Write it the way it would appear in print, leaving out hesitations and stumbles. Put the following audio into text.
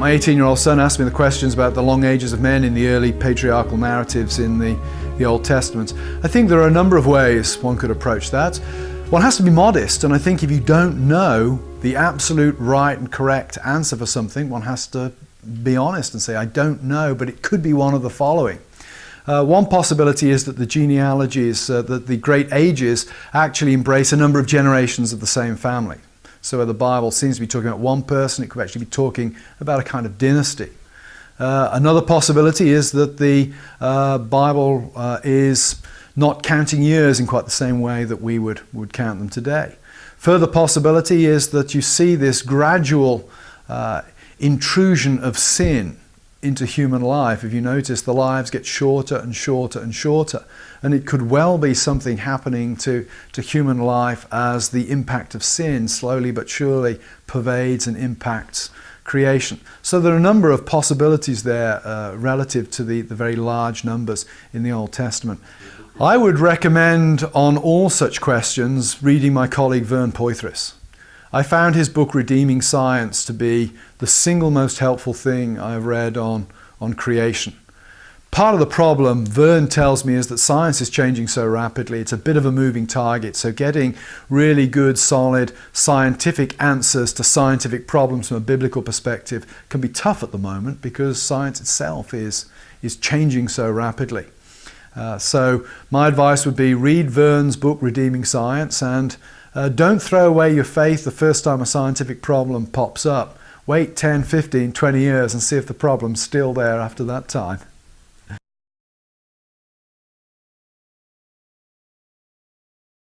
My 18-year-old son asked me the questions about the long ages of men in the early patriarchal narratives in the Old Testament. I think there are a number of ways one could approach that. One has to be modest, and I think if you don't know the absolute right and correct answer for something, one has to be honest and say, I don't know, but it could be one of the following. One possibility is that the genealogies, that the great ages actually embrace a number of generations of the same family. So where the Bible seems to be talking about one person, it could actually be talking about a kind of dynasty. Another possibility is that the Bible is not counting years in quite the same way that we would count them today. Further possibility is that you see this gradual intrusion of sin into human life. If you notice, the lives get shorter and shorter and shorter, and it could well be something happening to human life as the impact of sin slowly but surely pervades and impacts creation. So there are a number of possibilities there relative to the very large numbers in the Old Testament. I would recommend on all such questions reading my colleague Vern Poythress. I found his book Redeeming Science to be the single most helpful thing I've read on creation. Part of the problem, Vern tells me, is that science is changing so rapidly. It's a bit of a moving target. So getting really good, solid, scientific answers to scientific problems from a biblical perspective can be tough at the moment because science itself is changing so rapidly. So my advice would be read Vern's book Redeeming Science, and don't throw away your faith the first time a scientific problem pops up. Wait 10, 15, 20 years and see if the problem's still there after that time.